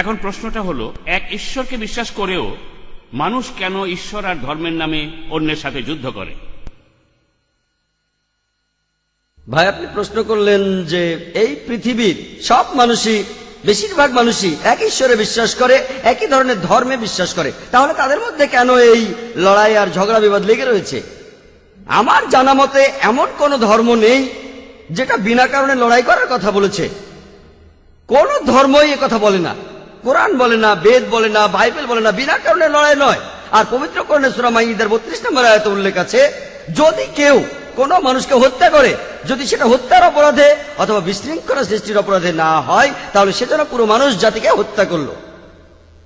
এখন প্রশ্নটা হলো, এক ঈশ্বরকে বিশ্বাস করেও মানুষ কেন ঈশ্বর আর ধর্মের নামে অন্যের সাথে যুদ্ধ করে? ভাই, আপনি প্রশ্ন করলেন যে এই পৃথিবীর সব মানুষই, বেশিরভাগ মানুষই এক ঈশ্বরে বিশ্বাস করে, একই ধরনের ধর্মে বিশ্বাস করে, তাহলে তাদের মধ্যে কেন এই লড়াই আর ঝগড়া বিবাদ লেগে রয়েছে? আমার জানা মতে এমন কোন ধর্ম নেই যেটা বিনা কারণে লড়াই করার কথা বলেছে। কোন ধর্মই এ কথা বলে না, কোরআন বলে না, বেদ বলে না, বাইবেল বলে না, বিনা কারণে লড়াই নয়। আর পবিত্র কোরআনে সূরা মাইদার 32 নম্বর আয়াতে উল্লেখ আছে, যদি কেউ কোন মানুষকে হত্যা করে, যদি সেটা হত্যার অপরাধে অথবা বিশৃঙ্খলা সৃষ্টির অপরাধে না হয়, তাহলে সে যেন পুরো মানুষ জাতিকে হত্যা করলো।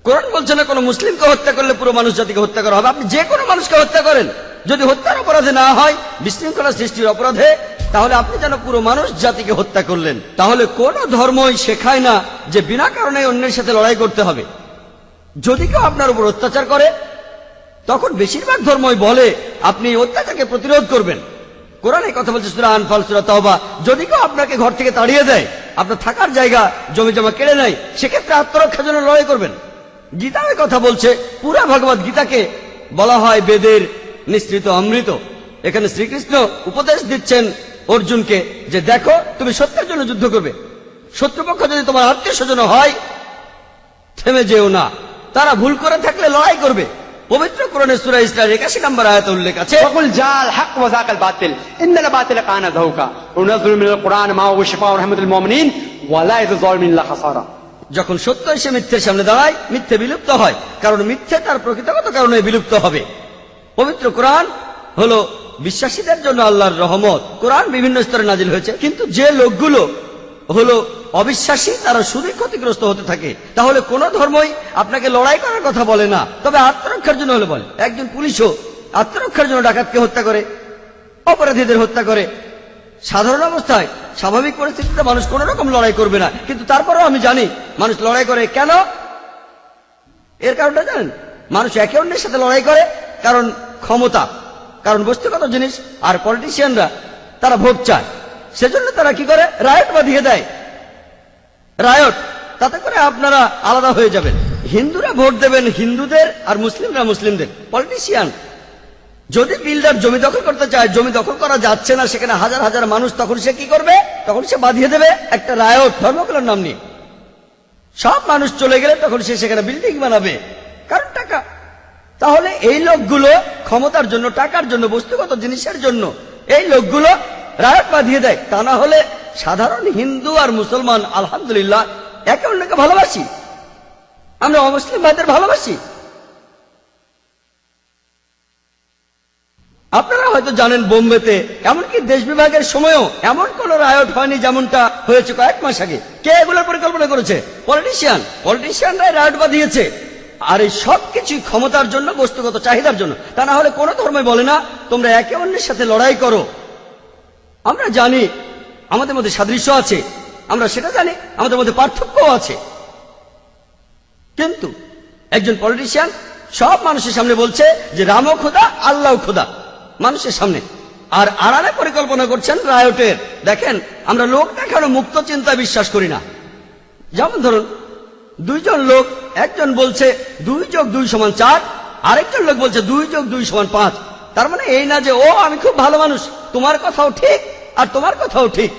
কোরআন বলছে না কোন মুসলিমকে হত্যা করলে পুরো মানুষ জাতিকে হত্যা করা হবে। আপনি যে কোনো মানুষকে হত্যা করেন, যদি হত্যার অপরাধে না হয়, বিশৃঙ্খলা সৃষ্টির অপরাধে, তাহলে আপনি যেন পুরো মানুষ জাতিকে হত্যা করলেন। তাহলে কোন ধর্মই শেখায় না যে বিনা কারণে অন্যের সাথে লড়াই করতে হবে। যদি কেউ আপনার উপর অত্যাচার করে, তখন বেশিরভাগ ধর্মই বলে আপনি অত্যাচারকে প্রতিরোধ করবেন। কোরআন এই কথা বলছে সূরা আনফাল, সূরা তাওবা, যদি কেউ আপনাকে ঘর থেকে তাড়িয়ে দেয়, আপনার থাকার জায়গা জমি জমা কেড়ে নেয়, সেক্ষেত্রে আত্মরক্ষার জন্য লড়াই করবেন। গীতা এই কথা বলছে, পুরা ভগবত গীতাকে বলা হয় বেদের নিঃসৃত অমৃত। এখানে শ্রীকৃষ্ণ উপদেশ দিচ্ছেন অর্জুনকে যে দেখো, তুমি সত্যের জন্য যুদ্ধ করবে, শত্রুপক্ষ যদি তোমার আত্মীয় স্বজন হয়, থেমে যেও না, তারা ভুল করে থাকলে লড়াই করবে। পবিত্র কোরআনে সূরা ইসরার 81 নম্বর আয়াতে উল্লেখ আছে, ওয়াকুল জাল হক ওয়া যাকাল বাতিল ইন্নাল বাতিল কানা যাহুকা ওয়া নাযলু মিনাল কুরআন মা হুয়া শিফাউন ওয়া রাহমাতুল মুমিনিন ওয়া লা ইয়াযলিমিন লা খাসারা। যখন সত্য এসে মিথ্যের সামনে দাঁড়ায়, মিথ্যে বিলুপ্ত হয়, কারণ মিথ্যে তার প্রকৃতিগত কারণে বিলুপ্ত হবে। পবিত্র কোরআন হলো বিশ্বাসীদের জন্য আল্লাহর রহমত। কোরআন বিভিন্ন স্তরে নাজিল হয়েছে, কিন্তু যে লোকগুলো হলো অবিশ্বাসী, তারা শুধুই ক্ষতিগ্রস্ত হতে থাকে। তাহলে কোন ধর্মই আপনাকে লড়াই করার কথা বলে না, তবে আত্মরক্ষার জন্য হলে বলে। একজন পুলিশও আত্মরক্ষার জন্য ডাকাতকে হত্যা করে, অপরাধীদের হত্যা করে। সাধারণ অবস্থায় স্বাভাবিক পরিস্থিতিতে মানুষ কোন রকম লড়াই করবে না, কিন্তু তারপরেও আমি জানি মানুষ লড়াই করে। কেন? এর কারণটা জানেন? মানুষ একে অন্যের সাথে লড়াই করে কারণ ক্ষমতা, কারণ বস্তুগত জিনিস। আর পলিটিশিয়ানরা তারা ভোট চায়, সেজন্য তারা কি করে? রায়ট বাঁধিয়ে দেয়। রায়ট, তাতে করে আপনারা আলাদা হয়ে যাবেন। হিন্দুরা ভোট দেবেন হিন্দুদের, আর মুসলিমরা মুসলিমদের। পলিটিশিয়ান যদি বিল্ডার জমি দখল করতে চায়, জমি দখল করা যাচ্ছে না, সেখানে হাজার হাজার মানুষ, তখন সে কি করবে? তখন সে বাঁধিয়ে দেবে একটা রায়ট, ধর্মগুলোর নাম নিয়ে। সব মানুষ চলে গেলে তখন সে সেখানে বিল্ডিং বানাবে, কারণ টাকা। তাহলে এই লোকগুলো ক্ষমতার জন্য, টাকার জন্য, বস্তুগত জিনিসের জন্য এই লোকগুলো রায়ট বাঁধিয়ে দেয়। তা না হলে সাধারণ হিন্দু আর মুসলমান আলহামদুলিল্লাহ একে অন্যকে ভালোবাসি, আমরা অমুসলিম ভাইদের ভালোবাসি। আপনারা হয়তো জানেন বোম্বেতে এমনকি দেশ বিভাগের সময়ও এমন কোন রায়ট হয়নি যেমনটা হয়েছে কয়েক মাস আগে। কে এগুলোর পরিকল্পনা করেছে? পলিটিশিয়ানরাই রায়ট বাঁধিয়েছে। আর এই সব কিছুই ক্ষমতার জন্য, বস্তুগত চাহিদার জন্য। তা না হলে কোনো ধর্মই বলে না তোমরা একে অন্যের সাথে লড়াই করো। আমরা জানি আমাদের মধ্যে সাদৃশ্য আছে, আমরা সেটা জানি, আমাদের মধ্যে পার্থক্যও আছে। কিন্তু একজন পলিটিশিয়ান সব মানুষের সামনে বলছে যে রামও খোদা, আল্লাহ খোদা, মানুষের সামনে, আর আড়ালে পরিকল্পনা করছেন রায়টের। দেখেন, আমরা লোক দেখানো মুক্ত চিন্তায় বিশ্বাস করি না। যেমন ধরুন, দুইজন লোক, একজন বলছে 2 + 2 = 4, আরেকজন লোক বলছে 2 + 2 = 5। তার মানে এই না যে ও আমি খুব ভালো মানুষ, তোমার কথাও ঠিক আর তোমার কথাও ঠিক।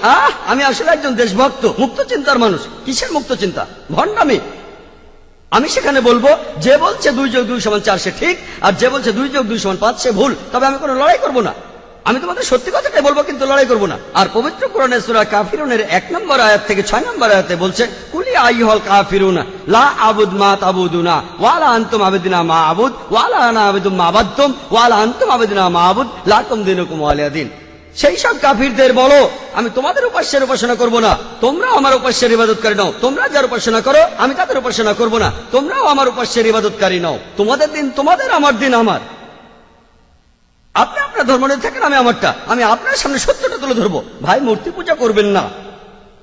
আমি আসলে একজন দেশভক্ত, মুক্ত চিন্তার মানুষ। কিসের মুক্ত চিন্তা? ভণ্ডামি। আমি সেখানে বলবো যে বলছে 2 + 2 = 4 সে ঠিক, আর যে বলছে 2 + 2 = 5 সে ভুল। তবে আমি কোনো লড়াই করব না, আমি তোমাদের সত্যি কথাটাই বলবো, কিন্তু লড়াই করব না। আর পবিত্র কোরআনে সূরা কাফিরুনের 1 নম্বর আয়াত থেকে 6 নম্বর আয়াতে বলছে, কুলি আইয়ুহাল কাফিরুনা লা আবুদ মা তাবুদুনা ওয়া লা আনতুম আবিদুনা মা আবুদ ওয়া লা আনা আবিদু মা আবাদতুম ওয়া লা আনতুম আবিদুনা মা আবুদ লাকুম দীনুকুম ওয়ালিয়া দীন। সেই সব কাফিরদের বলো, আমি তোমাদের উপাস্যের উপাসনা করব না, তোমরাও আমার উপাস্যের ইবাদতকারী নও। তোমরা যার উপাসনা করো আমি তাদের উপাসনা করব না, তোমরাও আমার উপাস্যের ইবাদতকারী নও। তোমাদের দিন তোমাদের, আমার দিন আমার। আপনি আপনার ধর্ম নিয়ে থাকেন, আমি আমারটা। আমি আপনার সামনে সত্যটা তুলে ধরবো। ভাই, মূর্তি পূজা করবেন না,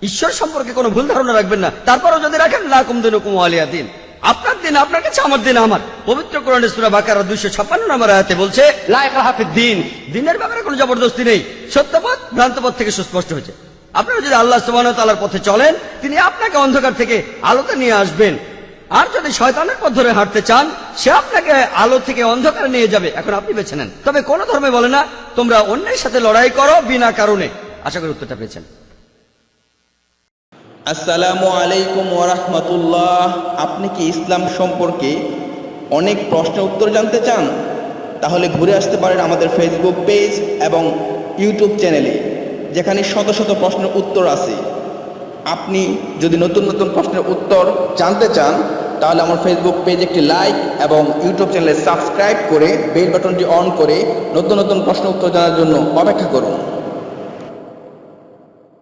ঈশ্বর সম্পর্কে কোনো ভুল ধারণা রাখবেন না। তারপরও যদি রাখেন, লাকুম দীনুকুম ওয়ালিয়া দীন, আপনার দিন আপনার কাছে, আমার দিন আমার। পবিত্র কোরআনে সূরা বাকারা 256 নম্বর আয়াতে বলছে, লা ইকরাহা ফিদ-দীন, দ্বীনের ব্যাপারে কোনো জবরদস্তি নেই। সত্যপথ ভ্রান্তপথ থেকে সুস্পষ্ট হয়েছে। আপনারা যদি আল্লাহ সুবহানাহু ওয়া তাআলার পথে চলেন, তিনি আপনাকে অন্ধকার থেকে আলোতে নিয়ে আসবেন। আর যদি শয়তানের পথ ধরে হাঁটতে চান, সে আপনাকে আলো থেকে অন্ধকারে নিয়ে যাবে। এখন আপনি বেছে নেন। তবে কোন ধর্মে বলে না তোমরা অন্যের সাথে লড়াই করো বিনা কারণে। আশা করি উত্তরটা পেয়েছেন। আসসালামু আলাইকুম ওয়া রাহমাতুল্লাহ। আপনি কি ইসলাম সম্পর্কে অনেক প্রশ্নের উত্তর জানতে চান? তাহলে ঘুরে আসতে পারেন আমাদের ফেসবুক পেজ এবং ইউটিউব চ্যানেলে, যেখানে শত শত প্রশ্নের উত্তর আছে। আপনি যদি নতুন নতুন প্রশ্নের উত্তর জানতে চান, তাহলে আমার ফেসবুক পেজ একটি লাইক এবং ইউটিউব চ্যানেলে সাবস্ক্রাইব করে বেল বাটনটি অন করে নতুন নতুন প্রশ্ন উত্তর জানার জন্য অপেক্ষা করুন।